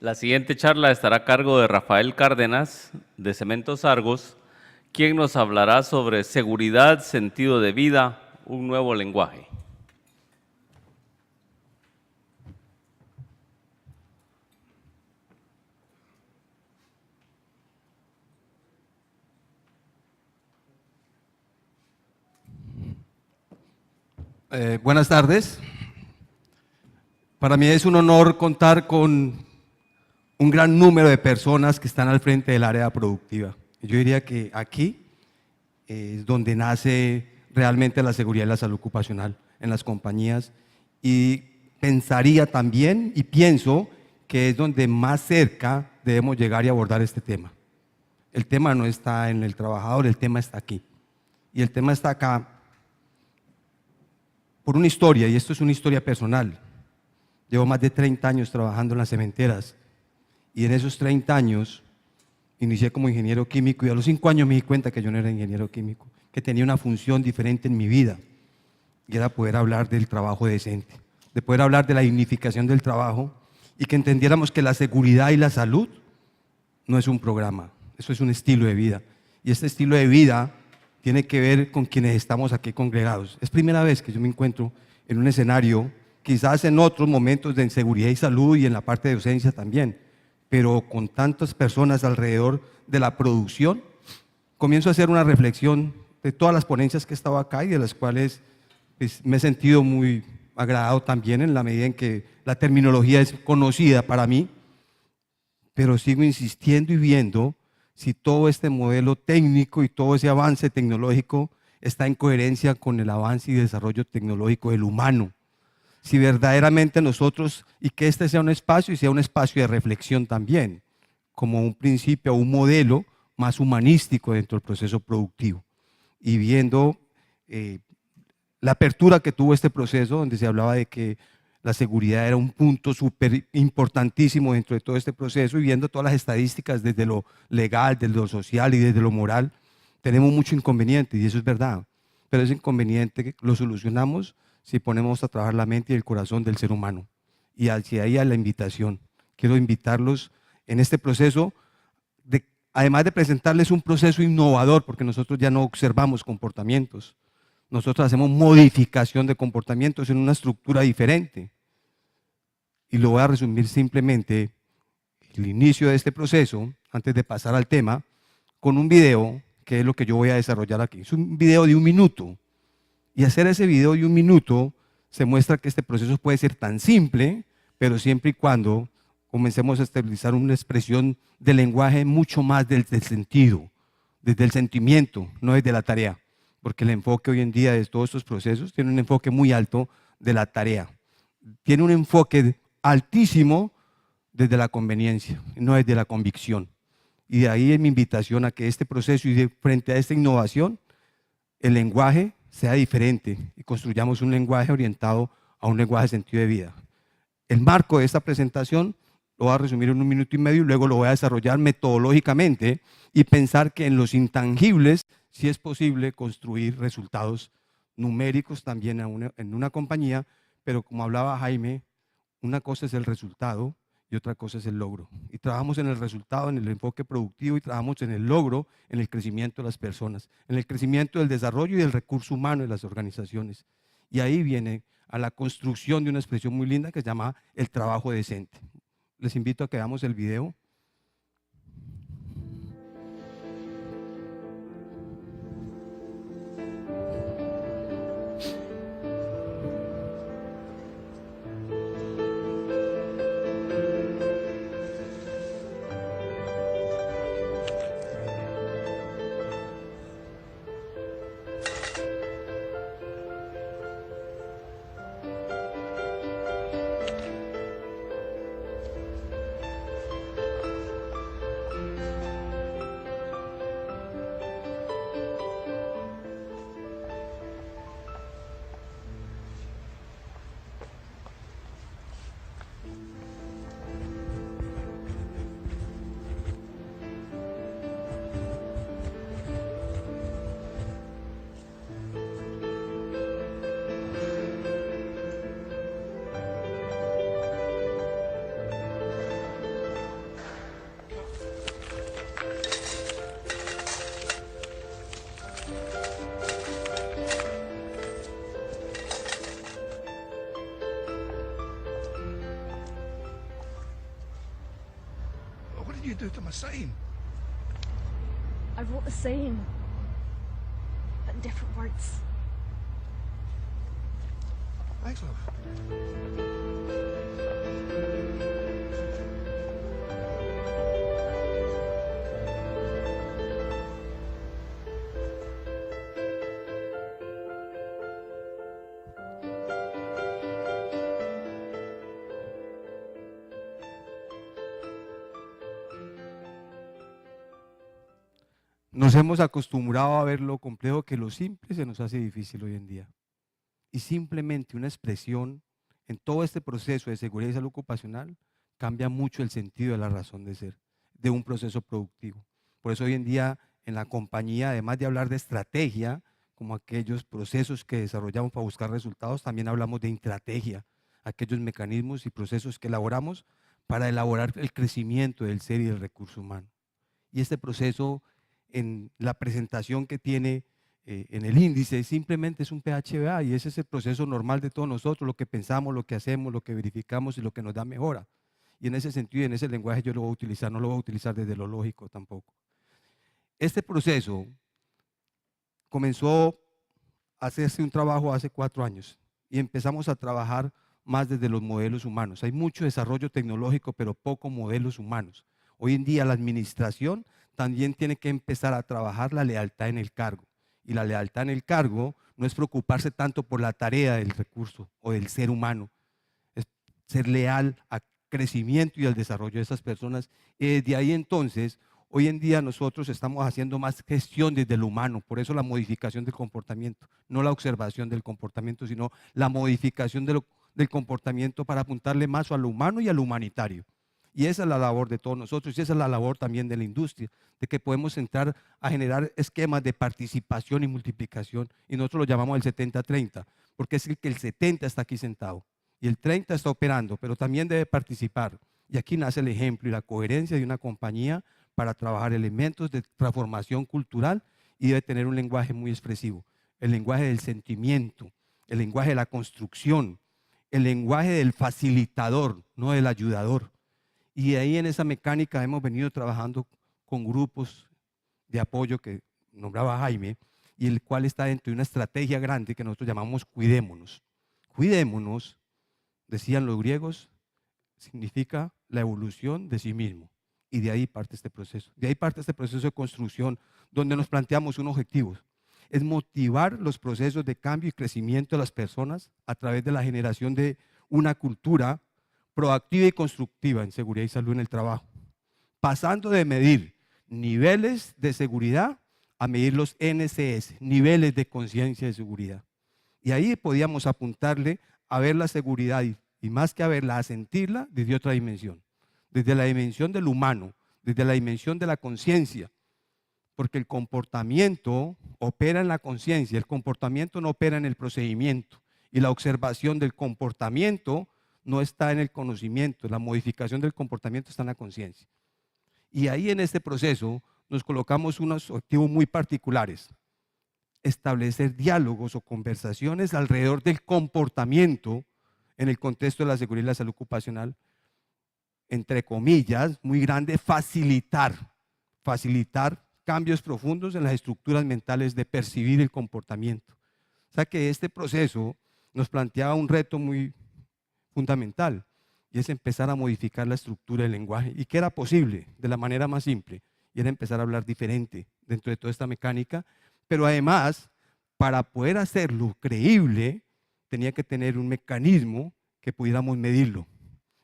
La siguiente charla estará a cargo de Rafael Cárdenas, de Cementos Argos, quien nos hablará sobre seguridad, sentido de vida, un nuevo lenguaje. Buenas tardes. Para mí es un honor contar con un gran número de personas que están al frente del área productiva. Yo diría que aquí es donde nace realmente la seguridad y la salud ocupacional en las compañías, y pensaría también y pienso que es donde más cerca debemos llegar y abordar este tema. El tema no está en el trabajador, el tema está aquí. Y el tema está acá por una historia, y esto es una historia personal. Llevo más de 30 años trabajando en las cementeras, y en esos 30 años inicié como ingeniero químico, y a los 5 años me di cuenta que yo no era ingeniero químico, que tenía una función diferente en mi vida, y era poder hablar del trabajo decente, de poder hablar de la dignificación del trabajo, y que entendiéramos que la seguridad y la salud no es un programa, eso es un estilo de vida, y este estilo de vida tiene que ver con quienes estamos aquí congregados. Es primera vez que yo me encuentro en un escenario, quizás en otros momentos de inseguridad y salud y en la parte de docencia también, pero con tantas personas alrededor de la producción, comienzo a hacer una reflexión de todas las ponencias que he estado acá y de las cuales pues, me he sentido muy agradado también en la medida en que la terminología es conocida para mí, pero sigo insistiendo y viendo si todo este modelo técnico y todo ese avance tecnológico está en coherencia con el avance y desarrollo tecnológico del humano. Si verdaderamente nosotros, y que este sea un espacio y sea un espacio de reflexión también, como un principio o un modelo más humanístico dentro del proceso productivo. Y viendo la apertura que tuvo este proceso, donde se hablaba de que la seguridad era un punto súper importantísimo dentro de todo este proceso, y viendo todas las estadísticas desde lo legal, desde lo social y desde lo moral, tenemos mucho inconveniente, y eso es verdad, pero ese inconveniente lo solucionamos si ponemos a trabajar la mente y el corazón del ser humano. Y hacia ahí a la invitación. Quiero invitarlos en este proceso, además de presentarles un proceso innovador, porque nosotros ya no observamos comportamientos, nosotros hacemos modificación de comportamientos en una estructura diferente. Y lo voy a resumir simplemente, el inicio de este proceso, antes de pasar al tema, con un video, que es lo que yo voy a desarrollar aquí. Es un video de 1 minuto. Y hacer ese video de 1 minuto se muestra que este proceso puede ser tan simple, pero siempre y cuando comencemos a estabilizar una expresión del lenguaje mucho más desde el sentido, desde el sentimiento, no desde la tarea. Porque el enfoque hoy en día de todos estos procesos tiene un enfoque muy alto de la tarea. Tiene un enfoque altísimo desde la conveniencia, no desde la convicción. Y de ahí es mi invitación a que este proceso y frente a esta innovación, el lenguaje sea diferente y construyamos un lenguaje orientado a un lenguaje de sentido de vida. El marco de esta presentación lo voy a resumir en 1 minuto y medio, y luego lo voy a desarrollar metodológicamente y pensar que en los intangibles sí es posible construir resultados numéricos también en una compañía, pero como hablaba Jaime, una cosa es el resultado y otra cosa es el logro. Y trabajamos en el resultado, en el enfoque productivo, y trabajamos en el logro, en el crecimiento de las personas, en el crecimiento del desarrollo y del recurso humano de las organizaciones. Y ahí viene a la construcción de una expresión muy linda que se llama el trabajo decente. Les invito a que veamos el video. did you do to my sign? I wrote the same, but in different words. Thanks, love. Nos hemos acostumbrado a ver lo complejo que lo simple se nos hace difícil hoy en día. Y simplemente una expresión en todo este proceso de seguridad y salud ocupacional cambia mucho el sentido de la razón de ser de un proceso productivo. Por eso hoy en día en la compañía, además de hablar de estrategia, como aquellos procesos que desarrollamos para buscar resultados, también hablamos de estrategia, aquellos mecanismos y procesos que elaboramos para elaborar el crecimiento del ser y del recurso humano. Y este proceso, en la presentación que tiene en el índice, simplemente es un PHBA, y ese es el proceso normal de todos nosotros, lo que pensamos, lo que hacemos, lo que verificamos y lo que nos da mejora. Y en ese sentido, en ese lenguaje yo lo voy a utilizar, no lo voy a utilizar desde lo lógico tampoco. Este proceso comenzó a hacerse un trabajo hace 4 años y empezamos a trabajar más desde los modelos humanos. Hay mucho desarrollo tecnológico, pero poco modelos humanos. Hoy en día la administración también tiene que empezar a trabajar la lealtad en el cargo. Y la lealtad en el cargo no es preocuparse tanto por la tarea del recurso o del ser humano, es ser leal al crecimiento y al desarrollo de esas personas. Y desde ahí entonces, hoy en día nosotros estamos haciendo más gestión desde lo humano, por eso la modificación del comportamiento, no la observación del comportamiento, sino la modificación del comportamiento para apuntarle más a lo humano y a lo humanitario. Y esa es la labor de todos nosotros, y esa es la labor también de la industria, de que podemos entrar a generar esquemas de participación y multiplicación, y nosotros lo llamamos el 70-30, porque es el que el 70 está aquí sentado, y el 30 está operando, pero también debe participar. Y aquí nace el ejemplo y la coherencia de una compañía para trabajar elementos de transformación cultural, y debe tener un lenguaje muy expresivo, el lenguaje del sentimiento, el lenguaje de la construcción, el lenguaje del facilitador, no del ayudador. Y ahí en esa mecánica hemos venido trabajando con grupos de apoyo que nombraba Jaime, y el cual está dentro de una estrategia grande que nosotros llamamos cuidémonos. Cuidémonos, decían los griegos, significa la evolución de sí mismo. Y de ahí parte este proceso. De ahí parte este proceso de construcción, donde nos planteamos un objetivo. Es motivar los procesos de cambio y crecimiento de las personas a través de la generación de una cultura proactiva y constructiva en seguridad y salud en el trabajo, pasando de medir niveles de seguridad a medir los NCS, niveles de conciencia de seguridad. Y ahí podíamos apuntarle a ver la seguridad y más que a verla, a sentirla desde otra dimensión, desde la dimensión del humano, desde la dimensión de la conciencia, porque el comportamiento opera en la conciencia, el comportamiento no opera en el procedimiento, y la observación del comportamiento no está en el conocimiento, la modificación del comportamiento está en la conciencia. Y ahí en este proceso nos colocamos unos objetivos muy particulares: establecer diálogos o conversaciones alrededor del comportamiento en el contexto de la seguridad y la salud ocupacional, entre comillas, muy grande, facilitar cambios profundos en las estructuras mentales de percibir el comportamiento. O sea que este proceso nos planteaba un reto muy fundamental, y es empezar a modificar la estructura del lenguaje, y que era posible de la manera más simple, y era empezar a hablar diferente dentro de toda esta mecánica, pero además, para poder hacerlo creíble, tenía que tener un mecanismo que pudiéramos medirlo,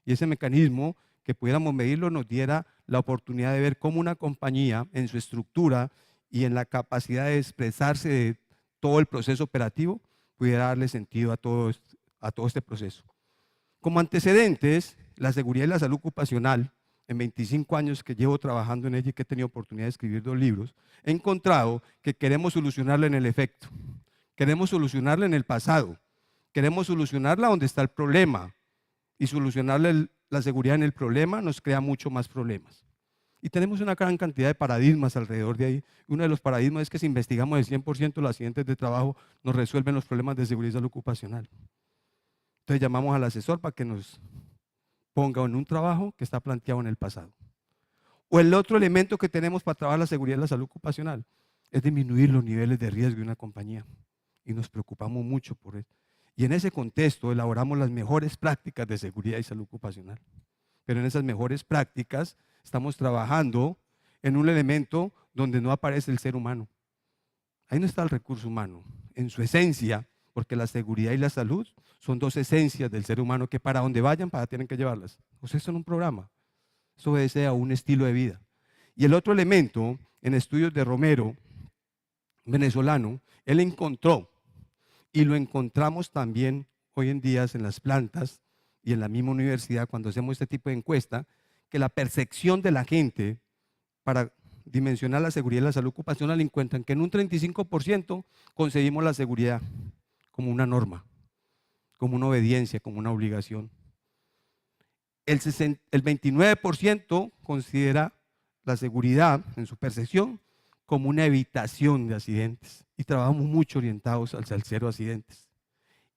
y ese mecanismo que pudiéramos medirlo nos diera la oportunidad de ver cómo una compañía en su estructura y en la capacidad de expresarse de todo el proceso operativo pudiera darle sentido a todo este proceso. Como antecedentes, la seguridad y la salud ocupacional, en 25 años que llevo trabajando en ella y que he tenido oportunidad de escribir 2 libros, he encontrado que queremos solucionarla en el efecto, queremos solucionarla en el pasado, queremos solucionarla donde está el problema, y solucionarle la seguridad en el problema nos crea mucho más problemas. Y tenemos una gran cantidad de paradigmas alrededor de ahí. Uno de los paradigmas es que si investigamos el 100% de los accidentes de trabajo, nos resuelven los problemas de seguridad y salud ocupacional. Entonces llamamos al asesor para que nos ponga en un trabajo que está planteado en el pasado. O el otro elemento que tenemos para trabajar la seguridad y la salud ocupacional es disminuir los niveles de riesgo de una compañía. Y nos preocupamos mucho por eso. Y en ese contexto elaboramos las mejores prácticas de seguridad y salud ocupacional. Pero en esas mejores prácticas estamos trabajando en un elemento donde no aparece el ser humano. Ahí no está el recurso humano, en su esencia, porque la seguridad y la salud son dos esencias del ser humano que para donde vayan, tienen que llevarlas. O sea, eso no es un programa, eso obedece a un estilo de vida. Y el otro elemento, en estudios de Romero, venezolano, él encontró, y lo encontramos también hoy en día en las plantas y en la misma universidad cuando hacemos este tipo de encuesta, que la percepción de la gente para dimensionar la seguridad y la salud ocupacional encuentran que en un 35% concebimos la seguridad como una norma, como una obediencia, como una obligación. El 29% considera la seguridad en su percepción como una evitación de accidentes y trabajamos mucho orientados al cero accidentes.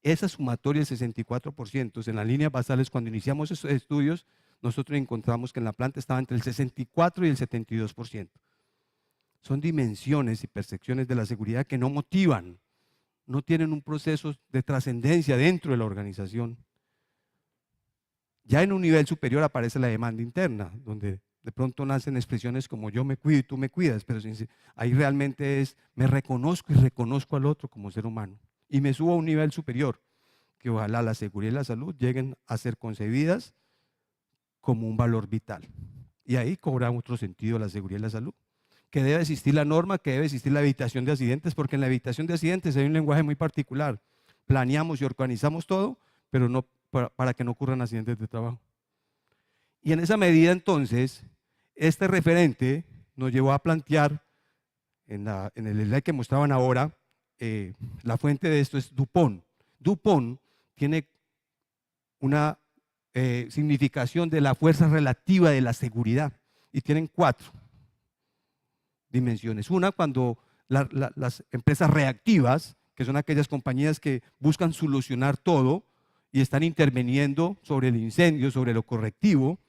Esa sumatoria del 64% en las líneas basales, cuando iniciamos esos estudios, nosotros encontramos que en la planta estaba entre el 64 y el 72%. Son dimensiones y percepciones de la seguridad que no motivan, no tienen un proceso de trascendencia dentro de la organización. Ya en un nivel superior aparece la demanda interna, donde de pronto nacen expresiones como yo me cuido y tú me cuidas, pero ahí realmente es me reconozco y reconozco al otro como ser humano. Y me subo a un nivel superior, que ojalá la seguridad y la salud lleguen a ser concebidas como un valor vital. Y ahí cobra otro sentido la seguridad y la salud. Que debe existir la norma, que debe existir la evitación de accidentes, porque en la evitación de accidentes hay un lenguaje muy particular. Planeamos y organizamos todo, pero no para que no ocurran accidentes de trabajo. Y en esa medida entonces, este referente nos llevó a plantear, en el slide que mostraban ahora, la fuente de esto es DuPont. DuPont tiene una significación de la fuerza relativa de la seguridad y tienen 4 dimensiones. Una, cuando las empresas reactivas, que son aquellas compañías que buscan solucionar todo y están interviniendo sobre el incendio, sobre lo correctivo,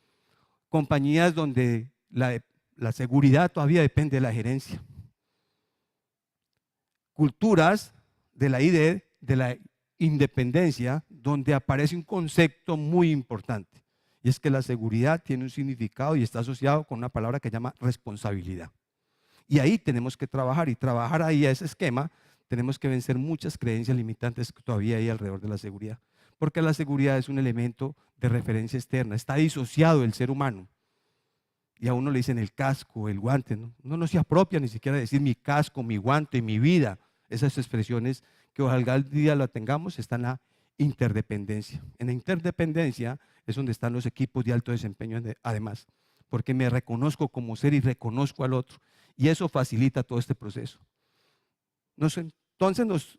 compañías donde la seguridad todavía depende de la gerencia. Culturas de la idea de la independencia, donde aparece un concepto muy importante, y es que la seguridad tiene un significado y está asociado con una palabra que se llama responsabilidad. Y ahí tenemos que trabajar, y trabajar ahí a ese esquema, tenemos que vencer muchas creencias limitantes que todavía hay alrededor de la seguridad, porque la seguridad es un elemento de referencia externa, está disociado del ser humano. Y a uno le dicen el casco, el guante, ¿no? Uno no se apropia ni siquiera de decir mi casco, mi guante, mi vida. Esas expresiones que ojalá el día la tengamos están en la interdependencia. En la interdependencia es donde están los equipos de alto desempeño además, porque me reconozco como ser y reconozco al otro. Y eso facilita todo este proceso. Entonces nos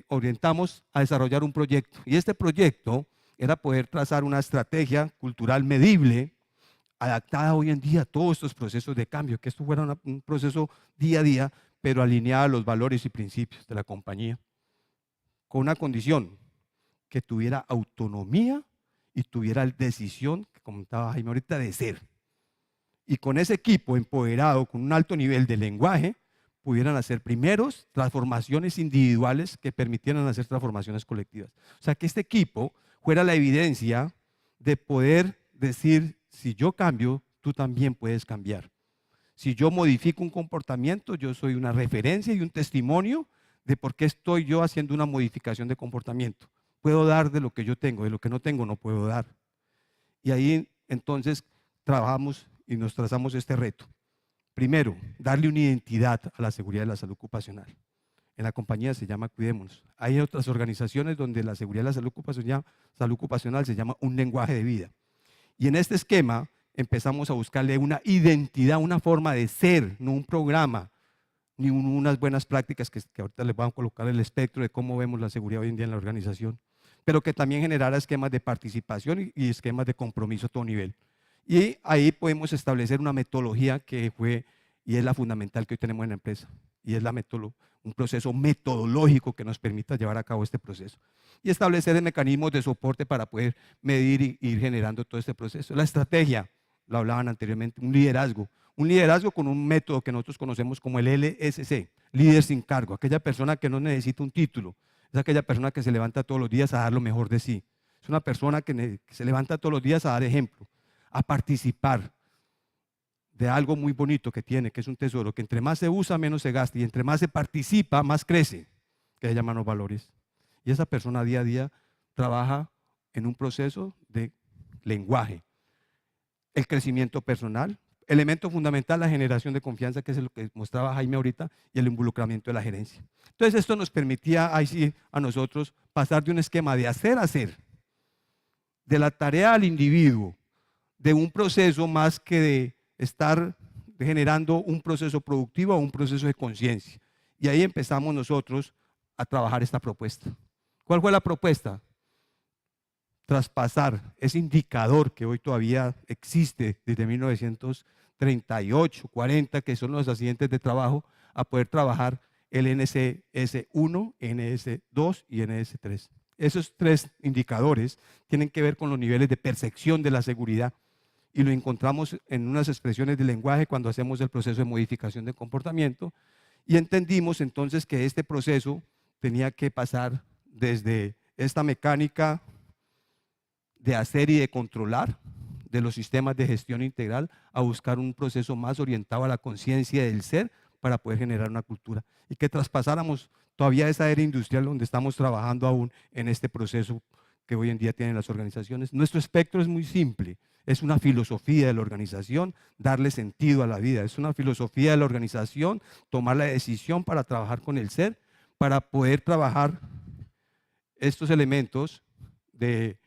orientamos a desarrollar un proyecto. Y este proyecto era poder trazar una estrategia cultural medible, adaptada hoy en día a todos estos procesos de cambio, que esto fuera un proceso día a día, pero alineada a los valores y principios de la compañía, con una condición, que tuviera autonomía y tuviera decisión, que comentaba Jaime ahorita, de ser. Y con ese equipo empoderado, con un alto nivel de lenguaje, pudieran hacer primeros transformaciones individuales que permitieran hacer transformaciones colectivas. O sea, que este equipo fuera la evidencia de poder decir, si yo cambio, tú también puedes cambiar. Si yo modifico un comportamiento, yo soy una referencia y un testimonio de por qué estoy yo haciendo una modificación de comportamiento. Puedo dar de lo que yo tengo, de lo que no tengo no puedo dar. Y ahí entonces trabajamos y nos trazamos este reto. Primero, darle una identidad a la seguridad de la salud ocupacional. En la compañía se llama Cuidémonos. Hay otras organizaciones donde la seguridad de la salud ocupacional se llama un lenguaje de vida. Y en este esquema empezamos a buscarle una identidad, una forma de ser, no un programa, ni unas buenas prácticas que ahorita les vamos a colocar el espectro de cómo vemos la seguridad hoy en día en la organización, pero que también generara esquemas de participación y esquemas de compromiso a todo nivel. Y ahí podemos establecer una metodología que fue y es la fundamental que hoy tenemos en la empresa, y es un proceso metodológico que nos permita llevar a cabo este proceso. Y establecer mecanismos de soporte para poder medir y ir generando todo este proceso. La estrategia lo hablaban anteriormente, un liderazgo con un método que nosotros conocemos como el LSC, líder sin cargo, aquella persona que no necesita un título, es aquella persona que se levanta todos los días a dar lo mejor de sí, es una persona que se levanta todos los días a dar ejemplo, a participar de algo muy bonito que tiene, que es un tesoro, que entre más se usa, menos se gasta, y entre más se participa, más crece, que se llaman los valores. Y esa persona día a día trabaja en un proceso de lenguaje, el crecimiento personal, elemento fundamental, la generación de confianza, que es lo que mostraba Jaime ahorita, y el involucramiento de la gerencia. Entonces esto nos permitía ahí sí a nosotros pasar de un esquema de hacer a hacer, de la tarea al individuo, de un proceso más que de estar generando un proceso productivo a un proceso de conciencia. Y ahí empezamos nosotros a trabajar esta propuesta. ¿Cuál fue la propuesta? Traspasar ese indicador que hoy todavía existe desde 1938, 40, que son los accidentes de trabajo, a poder trabajar el NSS1, NS2 y NS3. Esos 3 indicadores tienen que ver con los niveles de percepción de la seguridad, y lo encontramos en unas expresiones de lenguaje cuando hacemos el proceso de modificación de comportamiento, y entendimos entonces que este proceso tenía que pasar desde esta mecánica de hacer y de controlar de los sistemas de gestión integral a buscar un proceso más orientado a la conciencia del ser para poder generar una cultura, y que traspasáramos todavía esa era industrial donde estamos trabajando aún en este proceso que hoy en día tienen las organizaciones. Nuestro espectro es muy simple, es una filosofía de la organización, darle sentido a la vida, es una filosofía de la organización, tomar la decisión para trabajar con el ser, para poder trabajar estos elementos de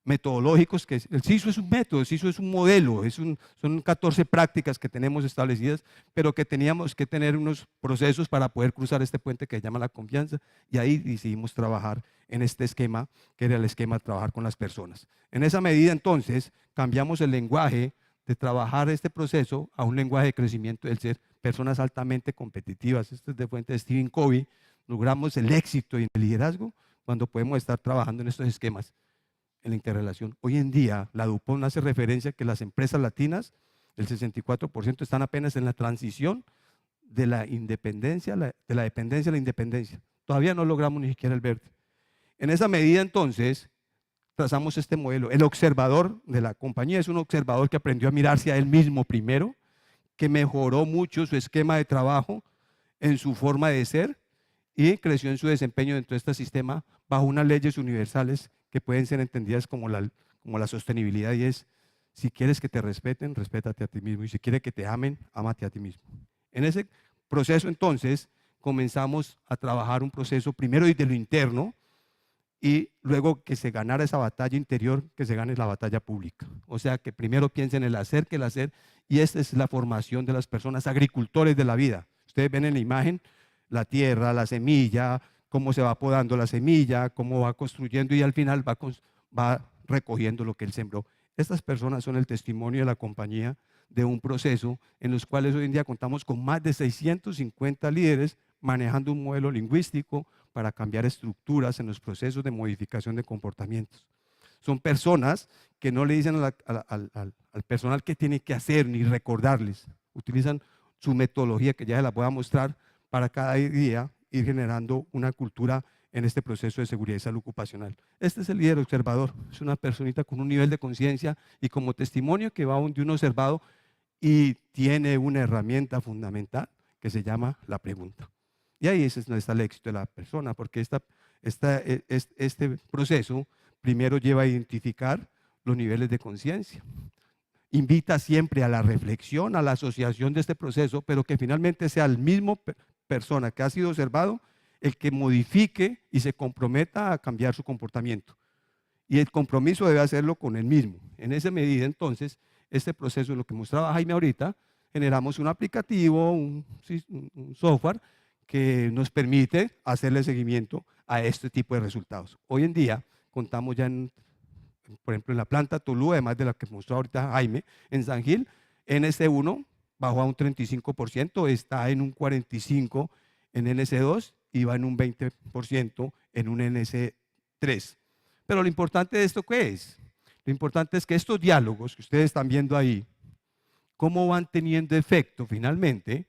metodológicos, que el CISO es un método, el CISO es un modelo, son 14 prácticas que tenemos establecidas, pero que teníamos que tener unos procesos para poder cruzar este puente que se llama la confianza, y ahí decidimos trabajar en este esquema, que era el esquema de trabajar con las personas. En esa medida entonces cambiamos el lenguaje de trabajar este proceso a un lenguaje de crecimiento del ser, personas altamente competitivas. Esto es de fuente de Stephen Covey. Logramos el éxito y el liderazgo cuando podemos estar trabajando en estos esquemas, en la interrelación. Hoy en día, la DuPont hace referencia a que las empresas latinas, el 64%, están apenas en la transición de la independencia, de la dependencia a la independencia. Todavía no logramos ni siquiera el verde. En esa medida, entonces, trazamos este modelo. El observador de la compañía es un observador que aprendió a mirarse a él mismo primero, que mejoró mucho su esquema de trabajo, en su forma de ser, y creció en su desempeño dentro de este sistema bajo unas leyes universales que pueden ser entendidas como la sostenibilidad, y es: si quieres que te respeten, respétate a ti mismo, y si quieres que te amen, ámate a ti mismo. En ese proceso entonces comenzamos a trabajar un proceso primero desde lo interno, y luego que se ganara esa batalla interior, que se gane la batalla pública. O sea, que primero piensen en el hacer que el hacer, y esta es la formación de las personas, agricultores de la vida. Ustedes ven en la imagen la tierra, la semilla, cómo se va podando la semilla, cómo va construyendo, y al final va recogiendo lo que él sembró. Estas personas son el testimonio de la compañía de un proceso en los cuales hoy en día contamos con más de 650 líderes manejando un modelo lingüístico para cambiar estructuras en los procesos de modificación de comportamientos. Son personas que no le dicen al personal qué tiene que hacer ni recordarles. Utilizan su metodología, que ya se la voy a mostrar, para cada día ir generando una cultura en este proceso de seguridad y salud ocupacional. Este es el líder observador, es una personita con un nivel de conciencia y como testimonio que va de un observado, y tiene una herramienta fundamental que se llama la pregunta. Y ahí es donde está el éxito de la persona, porque este proceso primero lleva a identificar los niveles de conciencia. Invita siempre a la reflexión, a la asociación de este proceso, pero que finalmente sea el mismo persona que ha sido observado el que modifique y se comprometa a cambiar su comportamiento. Y el compromiso debe hacerlo con él mismo. En esa medida, entonces, este proceso, lo que mostraba Jaime ahorita, generamos un aplicativo, un software que nos permite hacerle seguimiento a este tipo de resultados. Hoy en día contamos ya, por ejemplo, en la planta Tolú, además de la que mostró ahorita Jaime, en San Gil, NS1 bajó a un 35%, está en un 45% en NS2 y va en un 20% en un NS3. Pero lo importante de esto, ¿qué es? Lo importante es que estos diálogos que ustedes están viendo ahí, cómo van teniendo efecto finalmente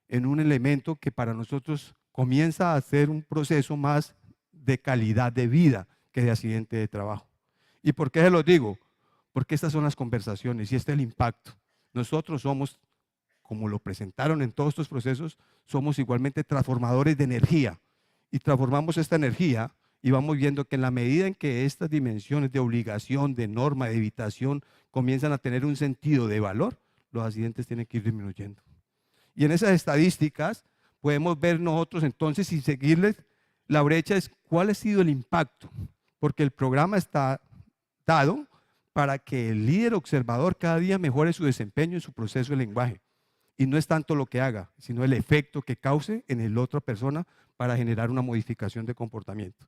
en un elemento que para nosotros comienza a ser un proceso más de calidad de vida que de accidente de trabajo. ¿Y por qué se los digo? Porque estas son las conversaciones y este es el impacto. Nosotros somos, como lo presentaron en todos estos procesos, somos igualmente transformadores de energía y transformamos esta energía y vamos viendo que en la medida en que estas dimensiones de obligación, de norma, de evitación comienzan a tener un sentido de valor, los accidentes tienen que ir disminuyendo. Y en esas estadísticas podemos ver nosotros entonces y seguirles la brecha es cuál ha sido el impacto, porque el programa está dado para que el líder observador cada día mejore su desempeño en su proceso de lenguaje. Y no es tanto lo que haga, sino el efecto que cause en la otra persona para generar una modificación de comportamiento.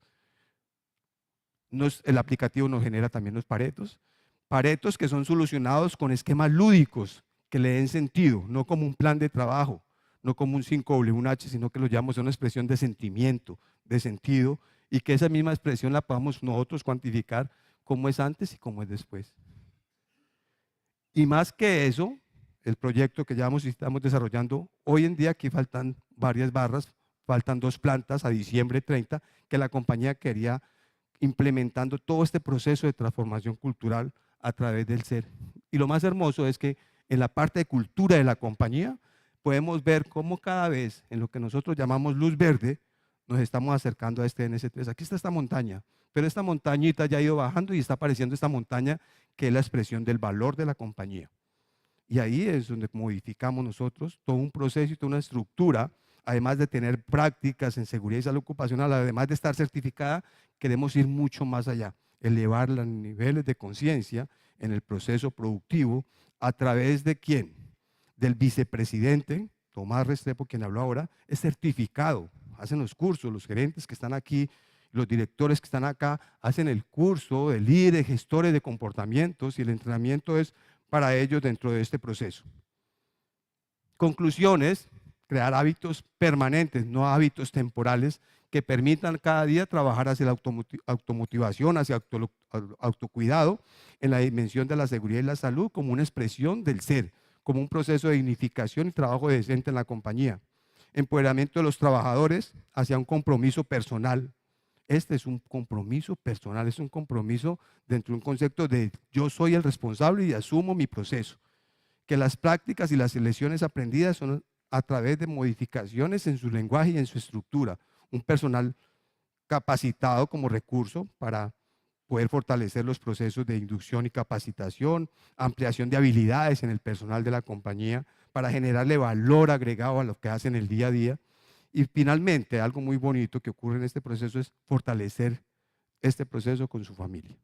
El aplicativo nos genera también los paretos. Paretos que son solucionados con esquemas lúdicos que le den sentido, no como un plan de trabajo, no como un 5W1H, sino que lo llamamos una expresión de sentimiento, de sentido, y que esa misma expresión la podamos nosotros cuantificar cómo es antes y cómo es después. Y más que eso, el proyecto que ya estamos desarrollando, hoy en día aquí faltan varias barras, faltan 2 plantas a diciembre 30, que la compañía quería implementando todo este proceso de transformación cultural a través del ser. Y lo más hermoso es que en la parte de cultura de la compañía podemos ver cómo cada vez en lo que nosotros llamamos luz verde nos estamos acercando a este NS3. Aquí está esta montaña, pero esta montañita ya ha ido bajando y está apareciendo esta montaña que es la expresión del valor de la compañía. Y ahí es donde modificamos nosotros todo un proceso y toda una estructura, además de tener prácticas en seguridad y salud ocupacional, además de estar certificada, queremos ir mucho más allá, elevar los niveles de conciencia en el proceso productivo a través de ¿quién? Del vicepresidente, Tomás Restrepo, quien habló ahora, es certificado, hacen los cursos, los gerentes que están aquí, los directores que están acá, hacen el curso de líderes, gestores de comportamientos y el entrenamiento es para ellos dentro de este proceso. Conclusiones, crear hábitos permanentes, no hábitos temporales, que permitan cada día trabajar hacia la automotivación, hacia el autocuidado, en la dimensión de la seguridad y la salud, como una expresión del ser, como un proceso de dignificación y trabajo decente en la compañía. Empoderamiento de los trabajadores hacia un compromiso personal. Este es un compromiso personal, es un compromiso dentro de un concepto de yo soy el responsable y asumo mi proceso. Que las prácticas y las lecciones aprendidas son a través de modificaciones en su lenguaje y en su estructura. Un personal capacitado como recurso para poder fortalecer los procesos de inducción y capacitación, ampliación de habilidades en el personal de la compañía para generarle valor agregado a lo que hacen el día a día. Y finalmente, algo muy bonito que ocurre en este proceso es fortalecer este proceso con su familia.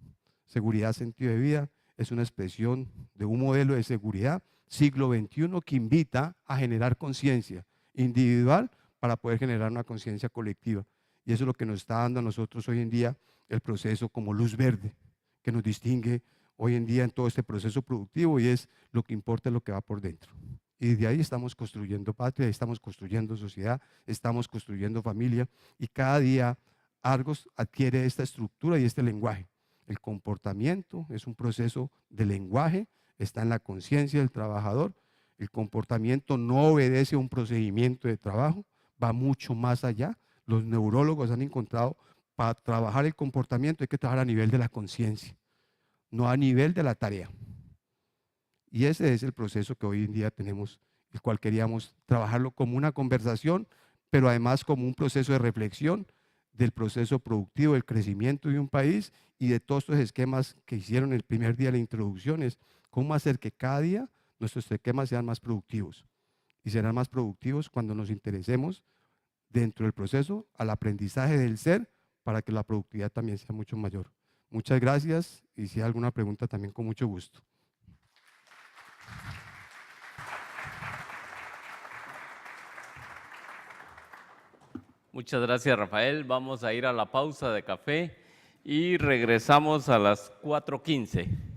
Seguridad, sentido de vida, es una expresión de un modelo de seguridad siglo XXI que invita a generar conciencia individual para poder generar una conciencia colectiva. Y eso es lo que nos está dando a nosotros hoy en día el proceso como luz verde, que nos distingue hoy en día en todo este proceso productivo y es lo que importa es lo que va por dentro. Y de ahí estamos construyendo patria, estamos construyendo sociedad, estamos construyendo familia y cada día Argos adquiere esta estructura y este lenguaje. El comportamiento es un proceso de lenguaje, está en la conciencia del trabajador. El comportamiento no obedece a un procedimiento de trabajo, va mucho más allá. Los neurólogos han encontrado para trabajar el comportamiento hay que trabajar a nivel de la conciencia, no a nivel de la tarea. Y ese es el proceso que hoy en día tenemos, el cual queríamos trabajarlo como una conversación, pero además como un proceso de reflexión del proceso productivo, del crecimiento de un país y de todos estos esquemas que hicieron el primer día de la introducción, es cómo hacer que cada día nuestros esquemas sean más productivos. Y serán más productivos cuando nos interesemos dentro del proceso al aprendizaje del ser para que la productividad también sea mucho mayor. Muchas gracias y si hay alguna pregunta también con mucho gusto. Muchas gracias, Rafael. Vamos a ir a la pausa de café y regresamos a las 4:15.